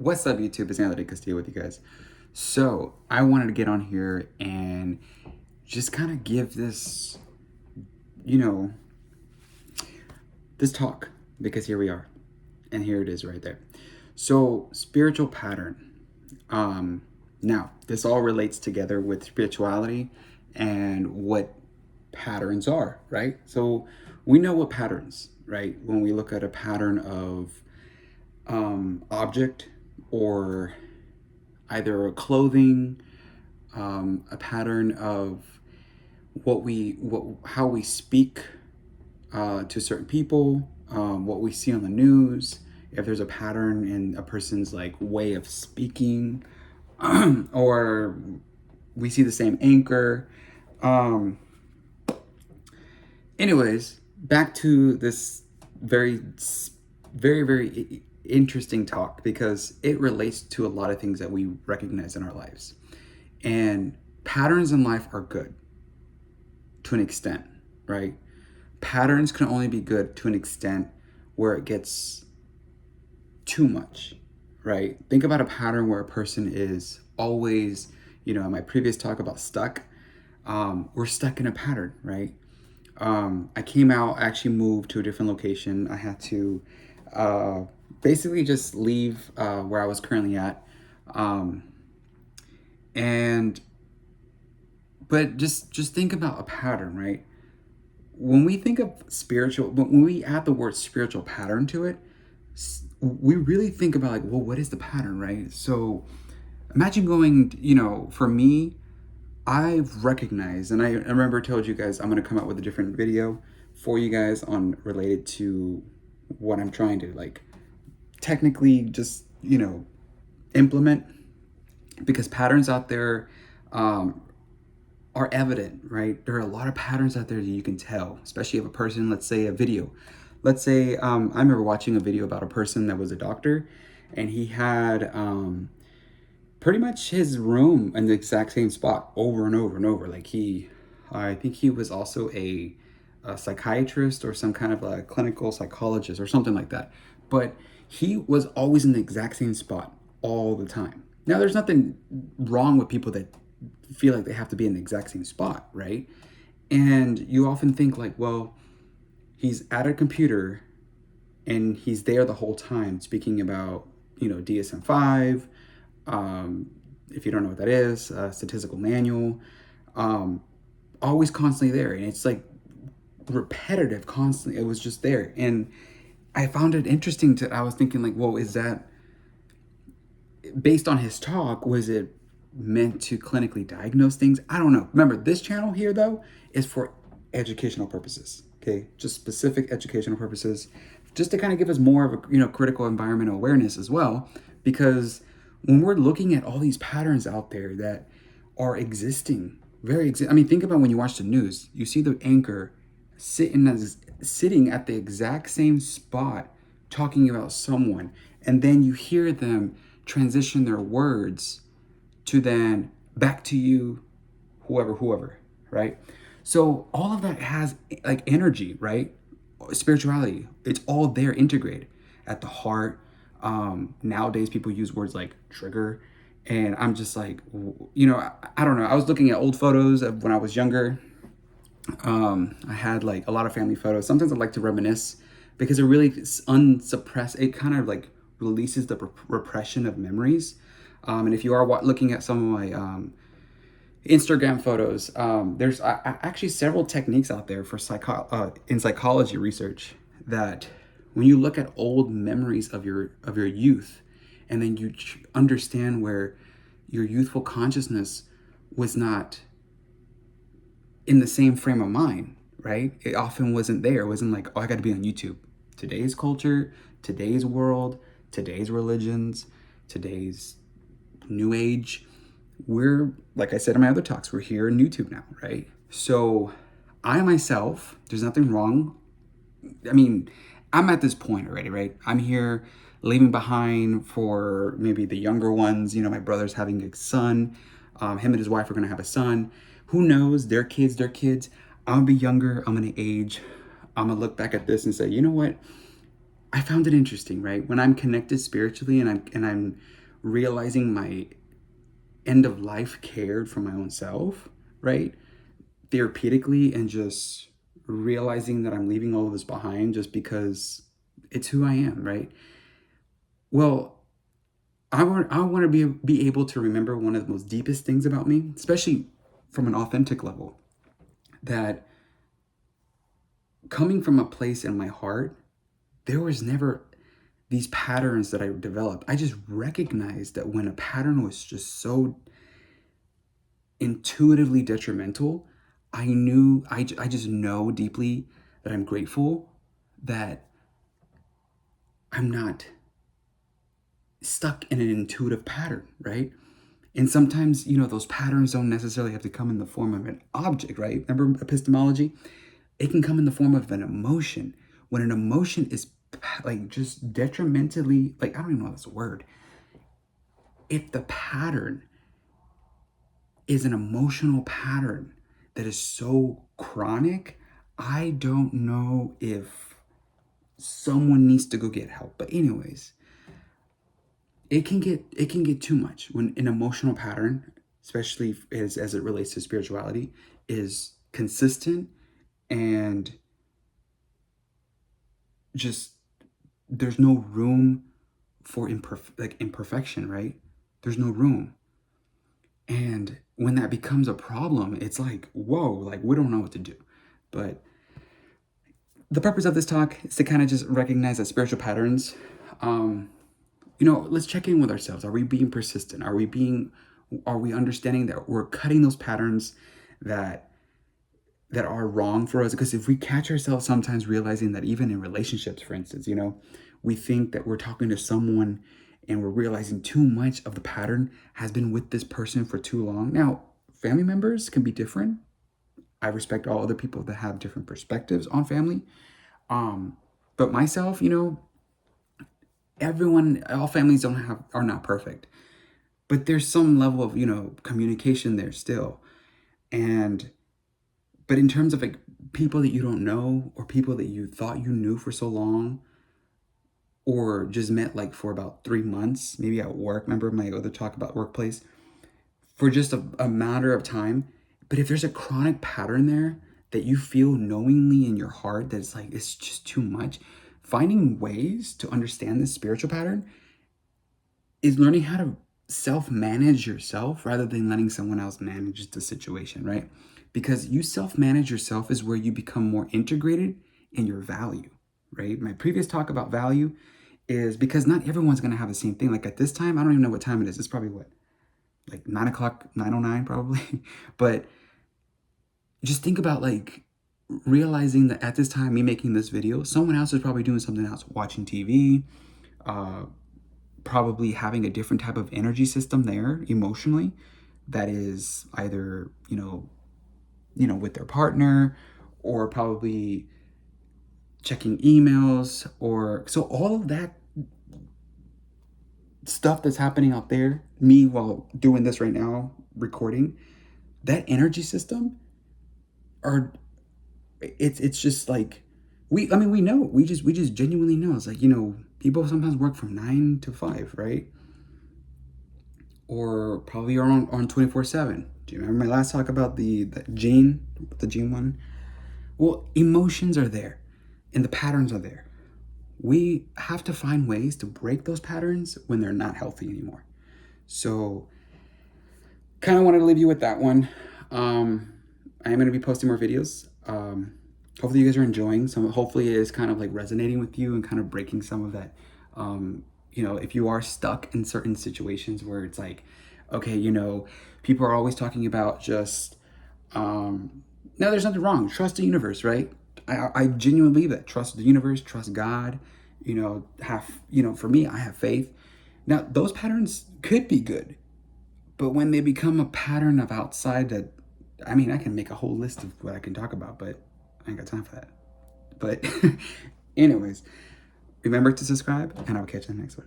What's up, YouTube? It's Anthony Castillo with you guys. So, I wanted to get on here and just kind of give this, you know, this talk because here we are. And here it is right there. So, spiritual pattern. Now, this all relates together with spirituality and what patterns are, right? So, we know what patterns, right? When we look at a pattern of object or either a clothing, a pattern of how we speak to certain people, what we see on the news, if there's a pattern in a person's like way of speaking, or we see the same anchor. Um, Anyways, back to this very, very interesting talk because it relates to a lot of things that we recognize in our lives. And patterns in life are good to an extent, right? Patterns can only be good to an extent where it gets too much, right? Think about a pattern where a person is always, in my previous talk about stuck, we're stuck in a pattern, right? I came out, actually moved to a different location. I had to basically just leave where I was currently at. And but just think about a pattern, right? When we think of spiritual, when we add the word spiritual pattern to it, we really think about like, well, what is the pattern, right? So imagine going, for me, I've recognized, and I remember I told you guys I'm going to come out with a different video for you guys on related to what I'm trying to like technically just, implement, because patterns out there are evident, right? There are a lot of patterns out there that you can tell, especially if a person, let's say a video. Let's say, I remember watching a video about a person that was a doctor and he had pretty much his room in the exact same spot over and over and over. Like I think he was also a psychiatrist or some kind of a clinical psychologist or something like that. But he was always in the exact same spot all the time. Now, there's nothing wrong with people that feel like they have to be in the exact same spot, right? And you often think like, well, he's at a computer and he's there the whole time speaking about, DSM-5, if you don't know what that is, statistical manual, always constantly there. And it's like repetitive constantly. It was just there. And I found it interesting I was thinking like, well, is that based on his talk, was it meant to clinically diagnose things? I don't know. Remember, this channel here though is for educational purposes. Okay, just specific educational purposes, just to kind of give us more of a critical environmental awareness as well. Because when we're looking at all these patterns out there that are existing, I mean, think about when you watch the news, you see the anchor sitting at the exact same spot talking about someone, and then you hear them transition their words to then back to you, whoever, right? So all of that has like energy, right? Spirituality, it's all there integrated at the heart. Nowadays people use words like trigger, and I'm just like, I don't know. I was looking at old photos of when I was younger. I had like a lot of family photos. Sometimes I like to reminisce because it really unsuppress. It kind of like releases the repression of memories. And if you are looking at some of my Instagram photos, there's actually several techniques out there for in psychology research that when you look at old memories of your youth, and then you understand where your youthful consciousness was not in the same frame of mind, right? It often wasn't there. It wasn't like, oh, I got to be on YouTube. Today's culture, today's world, today's religions, today's new age. We're, like I said in my other talks, we're here in YouTube now, right? So I myself, there's nothing wrong. I mean, I'm at this point already, right? I'm here leaving behind for maybe the younger ones. My brother's having a son. Him and his wife are going to have a son. Who knows? Their kids. I'm going to be younger. I'm going to age. I'm going to look back at this and say, you know what? I found it interesting, right? When I'm connected spiritually and I'm realizing my end of life cared for my own self, right? Therapeutically, and just realizing that I'm leaving all of this behind just because it's who I am, right? Well, I want to be able to remember one of the most deepest things about me, especially from an authentic level, that coming from a place in my heart, there was never these patterns that I developed. I just recognized that when a pattern was just so intuitively detrimental, I just know deeply that I'm grateful that I'm not stuck in an intuitive pattern, right? And sometimes, those patterns don't necessarily have to come in the form of an object, right? Remember epistemology? It can come in the form of an emotion. When an emotion is like just detrimentally, like, I don't even know this word. If the pattern is an emotional pattern that is so chronic, I don't know if someone needs to go get help. But anyways, it can get too much when an emotional pattern, especially as it relates to spirituality, is consistent and just there's no room for imperfection, right? There's no room. And when that becomes a problem, it's like, whoa, like we don't know what to do. But the purpose of this talk is to kind of just recognize that spiritual patterns, um, let's check in with ourselves. Are we being persistent? Are we understanding that we're cutting those patterns that that are wrong for us? Because if we catch ourselves sometimes realizing that even in relationships, for instance, we think that we're talking to someone and we're realizing too much of the pattern has been with this person for too long. Now, family members can be different. I respect all other people that have different perspectives on family. But myself, all families are not perfect, but there's some level of, communication there still. And but in terms of like people that you don't know or people that you thought you knew for so long or just met like for about 3 months, maybe at work, remember my other talk about workplace, for just a matter of time. But if there's a chronic pattern there that you feel knowingly in your heart that it's just too much, finding ways to understand this spiritual pattern is learning how to self-manage yourself rather than letting someone else manage the situation, right? Because you self-manage yourself is where you become more integrated in your value, right? My previous talk about value is because not everyone's going to have the same thing. Like at this time, I don't even know what time it is. It's probably what, like 9 o'clock, 9:09 probably. But just think about like realizing that at this time, me making this video, someone else is probably doing something else, watching TV, probably having a different type of energy system there emotionally that is either, with their partner or probably checking emails or so all of that stuff that's happening out there, me while doing this right now, recording, that energy system are it's just like we know. We just genuinely know. It's like, people sometimes work from 9 to 5, right? Or probably are on 24/7. Do you remember my last talk about the gene one? Well, emotions are there and the patterns are there. We have to find ways to break those patterns when they're not healthy anymore. So kind of wanted to leave you with that one. I am going to be posting more videos. Hopefully you guys are enjoying some. Hopefully it is kind of like resonating with you and kind of breaking some of that. If you are stuck in certain situations where it's like, okay, people are always talking about just, no, there's nothing wrong. Trust the universe, right? I genuinely believe that. Trust the universe, trust God, for me, I have faith. Now, those patterns could be good, but when they become a pattern of outside that, I mean, I can make a whole list of what I can talk about, but I ain't got time for that. But anyways, remember to subscribe and I'll catch you in the next one.